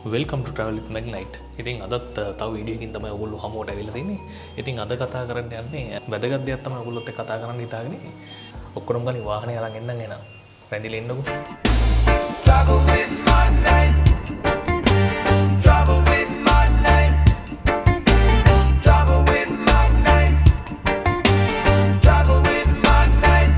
Welcome ටු travel විත් මැග්නයිට්. ඉතින් අදත් තව වීඩියෝ එකකින් තමයි ඔයගොල්ලෝ හමුවට ඇවිල්ලා තින්නේ. ඉතින් අද කතා කරන්න යන්නේ වැදගත් දෙයක් තමයි ඔයගොල්ලොත් එක්ක කතා කරන්න හිතාගෙන ඉන්නේ. ඔක්කොම ගනි වාහනේ අරන් එන්නම් එනවා. රැඳිලා ඉන්නකෝ. Travel with my night. Travel with my night. Travel with my night. Travel with my night.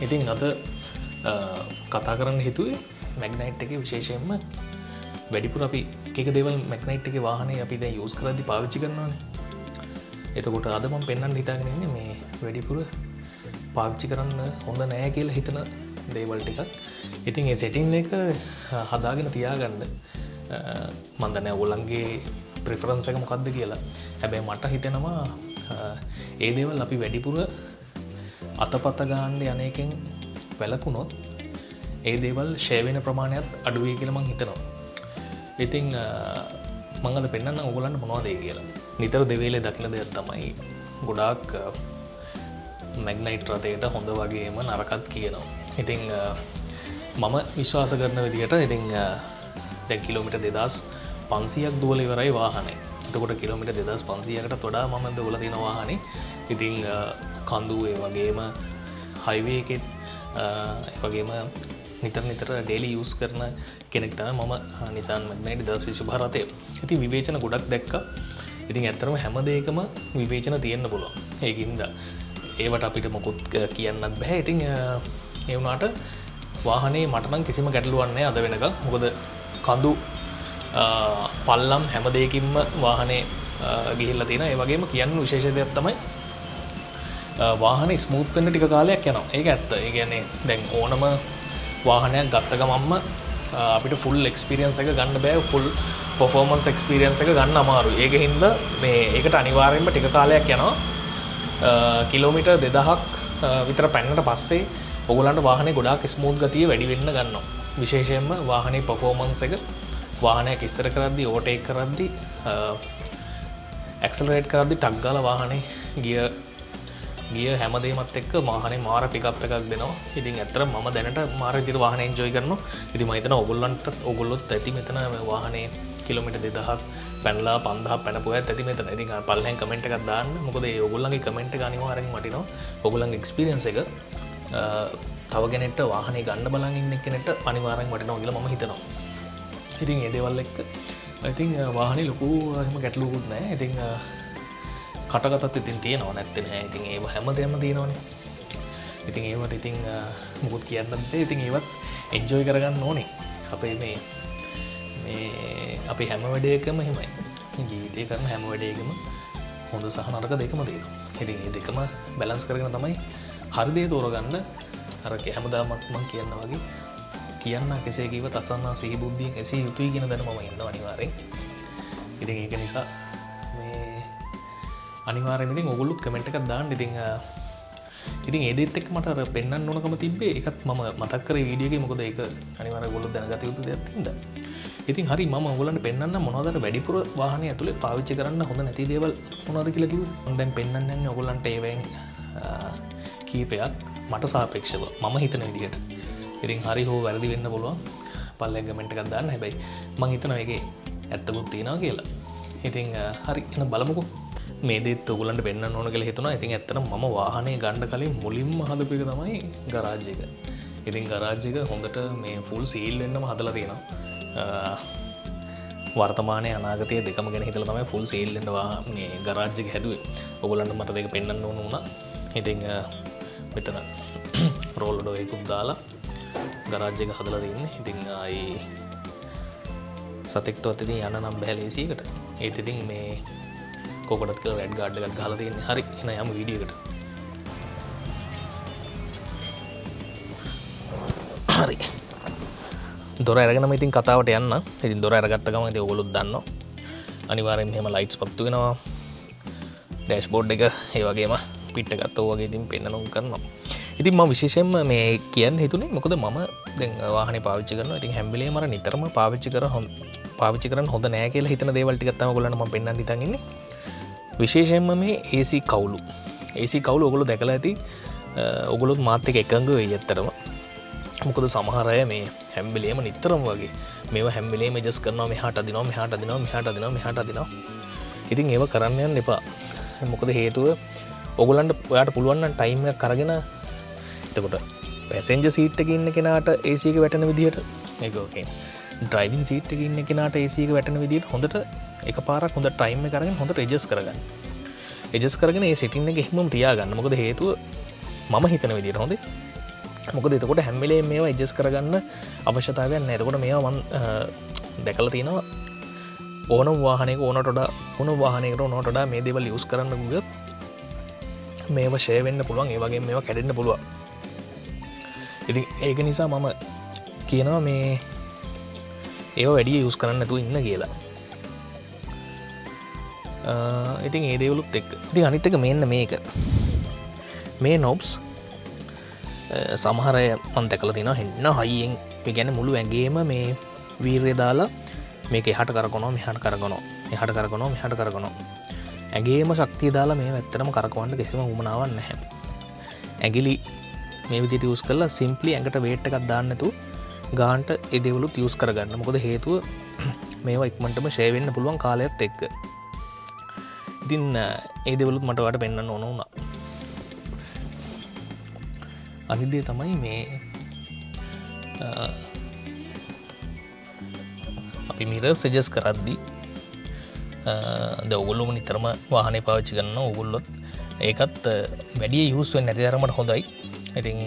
ඉතින් අද කතා කරන්න හිතුවේ මැග්නයිට් එකේ විශේෂයෙන්ම වැඩිපුර අපි එක දේවල් මැග්නයිට් එකේ වාහනේ අපි දැන් යූස් කරද්දි පාවිච්චි කරනවානේ. එතකොට අද මම පෙන්වන්න හිතාගෙන ඉන්නේ මේ වැඩිපුර පාවිච්චි කරන්න හොඳ නෑ කියලා හිතන දේවල් ටිකක්. ඉතින් ඒ සෙටින් එක හදාගෙන තියාගන්න මම දන්නේ ඔයගොල්ලන්ගේ ප්‍රෙෆරන්ස් එක මොකක්ද කියලා. හැබැයි මට හිතෙනවා ඒ දේවල් අපි වැඩිපුර අතපත ගාන්න යන එකෙන් වැළකුණොත් ඒ දේවල් ෂෙයා වෙන ප්‍රමාණයත් අඩු වෙයි කියලා මං හිතනවා. ඉතින් මම අද පෙන්නන්න ඕගොල්ලන්ට මොනවද ඒ කියලා. නිතර දෙවේලේ දකින දෙයක් තමයි ගොඩාක් මැග්නයිට් රථයට හොඳ වගේම නරකත් කියනවා. ඉතින් මම විශ්වාස කරන විදිහට ඉතින් දැන් කිලෝමීටර් 2500ක් දුවලා ඉවරයි වාහනේ. එතකොට කිලෝමීටර් 2500කටත් වඩා මම දුවලා තියෙන වාහනේ. ඉතින් කඳු ඒ වගේම හයිවේ එකෙත් ඒ වගේම නිතර ඩේලි යූස් කරන කෙනෙක් තමයි මම Nissan Magnite 2025 රථය. ඉතින් විවේචන ගොඩක් දැක්කා. ඉතින් ඇත්තටම හැම දෙයකම විවේචන තියෙන්න පුළුවන්. ඒකින්ද ඒවට අපිට මොකුත් කියන්නත් බෑ. ඉතින් ඒ වුණාට වාහනේ මට නම් කිසිම ගැටලුවක් නැහැ අද වෙනකම්. මොකද කඳු පල්ලම් හැම දෙයකින්ම වාහනේ ගිහිල්ලා තියෙනවා. ඒ වගේම කියන්න විශේෂ දෙයක් තමයි වාහනේ ස්මූත් වෙන්න ටික කාලයක් යනවා. ඒක ඇත්ත. ඒ කියන්නේ දැන් ඕනම වාහනයක් ගත්ත ගමන්ම අපිට ෆුල් එක්ස්පීරියන්ස් එක ගන්න බෑ. ෆුල් පර්ෆෝමන්ස් එක්ස්පීරියන්ස් එක ගන්න අමාරුයි. ඒක හින්දා මේ ඒකට අනිවාර්යයෙන්ම ටික කාලයක් යනවා. කිලෝමීටර් 2000ක් විතර පැන්නට පස්සේ ඔයගොල්ලන්ට වාහනේ ගොඩාක් ස්මූත් ගතිය වැඩි වෙන්න ගන්නවා. විශේෂයෙන්ම වාහනේ පර්ෆෝමන්ස් එක වාහනයක් ඉස්සර කරද්දී ඕවර්ටේක් කරද්දී ඇක්සලරේට් කරද්දී ටක් ගාලා වාහනේ ගිය හැමදේමත් එක්ක වාහනේ මාර පිකප් එකක් දෙනවා. ඉතින් ඇත්තට මම දැනට මාර විදිහට වාහනේ එන්ජොයි කරනවා. ඉතින් මම හිතනවා ඔයගොල්ලොත් ඇති මෙතන වාහනේ කිලෝමීටර් 2000ක් පැනලා 5000ක් පැනපුවාත් ඇති මෙතන. ඉතින් පල්ලෙන් කමෙන්ට් එකක් දාන්න. මොකද ඒ ඔයගොල්ලන්ගේ කමෙන්ට් එක අනිවාර්යෙන් වටිනවා. ඔයගොල්ලන්ගේ එක්ස්පීරියන්ස් එක තව කෙනෙක්ට වාහනේ ගන්න බලන් ඉන්න කෙනෙක්ට අනිවාර්යෙන් වටිනවා කියලා මම හිතනවා. ඉතින් ඒ දේවල් එක්ක ඉතින් වාහනේ ලොකු එහෙම ගැටලුවකුත් නැහැ. ඉතින් කටකතත් ඉතින් තියෙනවා නැත්තේ නෑ. ඉතින් ඒව හැමදේම තියෙනවනේ. ඉතින් ඒවට ඉතින් මොකුත් කියන්නත් බෑ. ඉතින් ඒවත් එන්ජොයි කරගන්න ඕනේ. අපේ මේ අපි හැම වැඩේකම එහෙමයි. ජීවිතේ කරන හැම වැඩේකම හොඳ සහ නරක දෙකම තියෙනවා. ඉතින් මේ දෙකම බැලන්ස් කරගෙන තමයි හරි දේ තෝරගන්න. අර හැමදාමත් මම කියනවා වගේ කියන්න කෙසේ කිව්වත් අසන්නා සිහි බුද්ධියෙන් එසේ යුතුයි කියන දැන මම ඉන්නවා අනිවාර්යෙන්. ඉතින් ඒක නිසා අනිවාර්යෙන් ඉතින් ඔයගොල්ලොත් කමෙන්ට් එකක් දාන්න. ඉතින් ඒ දෙත් එක්ක මට අර පෙන්වන්න ඕනකම තිබ්බේ ඒකත් මම මතක් කරේ වීඩියෝ එකේ. මොකද ඒක අනිවාර්යෙන් ඔයගොල්ලෝ දැනගත යුතු දෙයක් තින්දා. ඉතින් හරි මම ඔයගොල්ලන්ට පෙන්වන්න මොනවද වැඩිපුර වාහනේ ඇතුලේ පාවිච්චි කරන්න හොඳ නැති දේවල් මොනවද කියලා කිව්වේ. මම දැන් පෙන්වන්න යන්නේ ඔයගොල්ලන්ට ඒවෙන් කීපයක් මට සාපේක්ෂව මම හිතන විදිහට. ඉතින් හරි හෝ වැරදි වෙන්න පුළුවන්. පල්ලෙන් කමෙන්ට් එකක් දාන්න. හැබැයි මම හිතනවා ඒකේ ඇත්තකුත් තියෙනවා කියලා. ඉතින් හරි එහෙනම් බලමුකෝ. මේ දේත් ඔයගොල්ලන්ට පෙන්වන්න ඕන කියලා හිතුණා. ඉතින් ඇත්තටම මම වාහනේ ගන්න කලින් මුලින්ම හදපු එක තමයි ගරාජ් එක. ඉතින් ගරාජ් එක හොඳට මේ ෆුල් සීල් වෙන්නම හදලා තියෙනවා. වර්තමානයේ අනාගතයේ දෙකම ගැන හිතලා තමයි ෆුල් සීල් වෙන්න මේ ගරාජ් එක හැදුවේ. ඔයගොල්ලන්ට මට ඒක පෙන්වන්න ඕන වුණා. ඉතින් මෙතන රෝල් ඩෝ එකකුත් දාලා ගරාජ් එක හදලා තියෙන්නේ. ඉතින් ආයි සතෙක්ටවත් ඉතින් යන්න නම් බෑ ලේසියකට. ඒත් ඉතින් මේ කොකටත් කියලා රෙඩ් ගාඩ් එකක් ගහලා තියෙන්නේ. හරි එහෙනම් යමු වීඩියෝ එකට. හරි දොර අරගෙනම ඉතින් කතාවට යන්න. ඉතින් දොර අරගත්ත ගමන් ඉතින් ඔයගොල්ලොත් දන්නවා අනිවාර්යෙන් මෙහෙම ලයිට්ස් පත්තු වෙනවා ඩෑෂ්බෝඩ් එක ඒ වගේම පිට්ට ගත්තෝ වගේ ඉතින් පෙන්නනවා කරනවා. ඉතින් මම විශේෂයෙන්ම මේ කියන්න හිතුනේ මොකද මම දැන් වාහනේ පාවිච්චි කරනවා. ඉතින් හැම වෙලේම අර නිතරම පාවිච්චි කරන්න හොඳ නෑ කියලා හිතන දේවල් ටිකක් තමයි ඔයගොල්ලන්ට මම පෙන්නන්න හිතන් ඉන්නේ. විශේෂයෙන්ම මේ AC කවුළු. AC කවුළු ඔයගොල්ලෝ දැකලා ඇති. ඔයගොල්ලොත් මාත් එක්ක එකඟ වෙයි ඇත්තටම. මොකද සමහර අය මේ හැම වෙලේම නිතරම වගේ මේවා හැම වෙලේම ඇඩ්ජස්ට් කරනවා මෙහාට අදිනවා මෙහාට අදිනවා මෙහාට අදිනවා මෙහාට අදිනවා. ඉතින් ඒව කරන්න යන්න එපා. මොකද හේතුව ඔයගොල්ලන්ට ඔයාට පුළුවන් නම් ටයිම් එකක් අරගෙන එතකොට පැසෙන්ජර් සීට් එකේ ඉන්න කෙනාට AC එක වැටෙන විදිහට ඒක ඕකේ. ඩ්‍රයිවිං සීට් එකේ ඉන්න කෙනාට AC එක වැටෙන විදිහට හොඳට එකපාරක් හොඳ ටයිම් එක අරගෙන හොඳට ඇඩ්ජස්ට් කරගන්න. ඇඩ්ජස්ට් කරගෙන ඒ සෙටින් එක එහෙමම තියාගන්න. මොකද හේතුව මම හිතන විදිහට හොඳේ. මොකද එතකොට හැම වෙලේම මේවා ඇඩ්ජස්ට් කරගන්න අවශ්‍යතාවයක් නැහැ. එතකොට මේවා මම දැකලා තියෙනවා ඕනම වාහනයක ඕනට වඩා මේ දේවල් යූස් කරන්න ගියොත් මේවා ෂෙයා වෙන්න පුළුවන්. ඒ වගේම මේවා කැඩෙන්න පුළුවන්. ඉතින් ඒක නිසා මම කියනවා මේ ඒවා වැඩි යූස් කරන්න නැතුව ඉන්න කියලා. ඉතින් ඒ දේවලුත් එක්ක ඉතින් අනිත් එක මෙන්න මේක මේ නොබ්ස් සමහර අය මම දැකලා තියෙනවා හෙන්න හයියෙන් මේ කියන්නේ මුළු ඇඟේම මේ වීර්යය දාලා මේක එහාට කරකවනවා මෙහාට කරකවනවා එහාට කරකවනවා මෙහාට කරකවනවා ඇඟේම ශක්තිය දාලා මේව ඇත්තටම කරකවන්න කිසිම උවමනාවක් නැහැ. ඇඟිලි මේ විදිහට යූස් කරලා සිම්ප්ලි ඇඟට වේට් එකක් දාන්න නැතුව ගානට ඒ දේවලුත් යූස් කරගන්න. මොකද හේතුව මේවා ඉක්මනටම ෂෙයා වෙන්න පුළුවන් කාලයත් එක්ක. ඉතින් ඒ දේවලුත් මට ඔයාලට පෙන්වන්න ඕන වුණා. අනිත් දේ තමයි මේ අපි මිරර්ස් ඇඩ්ජස්ට් කරද්දී ඔයගොල්ලෝ නිතරම වාහනේ පාවිච්චි කරනවා. ඔයගොල්ලොත් ඒකත් වැඩි යූස් වෙන්නේ නැති තරමට හොඳයි. ඉතින්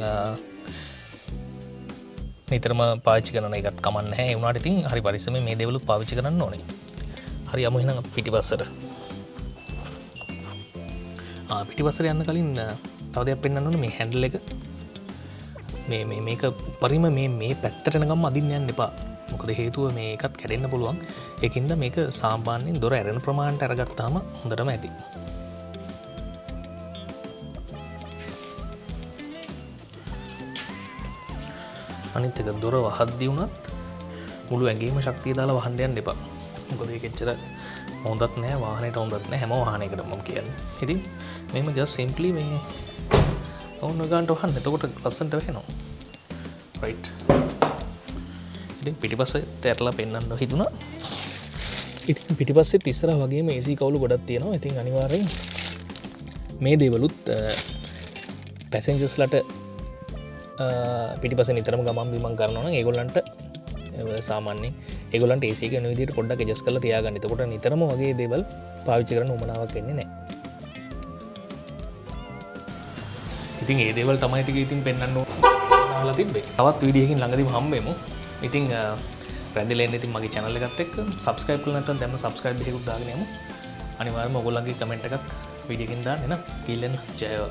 නිතරම පාවිච්චි කරන එකත් කමක් නැහැ. ඒ වුණාට ඉතින් හරි පරිස්සමෙන් මේ දේවලුත් පාවිච්චි කරන්න ඕනේ. හරි යමු එහෙනම් පිටිපස්සට. පිටිපස්සට යන්න කලින් තව දෙයක් පෙන්වන්න ඕනේ. මේ හැන්ඩල් එක මේක පරිම මේ පැත්තට යනකම් අදින්න යන්න එපා. මොකද හේතුව මේකත් කැඩෙන්න පුළුවන්. ඒකින්ද මේක සාමාන්‍යයෙන් දොර ඇරෙන ප්‍රමාණයට අරගත්තාම හොඳටම ඇති. අනිත් එක දොර වහද්දී වුණත් මුළු ඇඟේම ශක්තිය දාලා වහන්න යන්න එපා. මොකද ඒක එච්චර හොඳත් නෑ වාහනේට හොඳත් නෑ හැම වාහනයකටම මම කියන්නේ. ඉතින් මේම just simply මේ ඕන ගන්නට වහන්න. එතකොට ලස්සනට වෙනවා. right. ඉතින් පිටිපස්සෙත් ඇරලා පෙන්නන්න හිතුණා. ඉතින් පිටිපස්සෙත් ඉස්සරහ වගේම AC කවුළු ගොඩක් තියෙනවා. ඉතින් අනිවාර්යෙන් මේ දේවලුත් පැසෙන්ජර්ස්ලට පිටිපස්සේ නිතරම ගමන් බිමන් කරනවා නම් ඒගොල්ලන්ට සාමාන්‍යයෙන් ඒගොල්ලන්ට AC එක වෙන විදිහට පොඩ්ඩක් ඇඩ්ජස්ට් කරලා තියාගන්න. එතකොට නිතරම වගේ දේවල් පාවිච්චි කරන්න උවමනාවක් වෙන්නේ නැහැ. ඉතින් ඒ දේවල් තමයි ටික ඉතින් පෙන්වන්න ඕනලා තිබ්බේ. තවත් වීඩියෝකින් ළඟදීම හම්බෙමු. ඉතින් රැඳිලා ඉන්න ඉතින් මගේ channel එකත් එක්ක subscribe කරලා නැත්නම් දැම්ම subscribe දෙකක් දාගෙන යමු. අනිවාර්යයෙන්ම ඔයගොල්ලන්ගේ comment එකත් වීඩියෝ එකෙන් දාන්න එන. කීලෙන් ජය වේවා.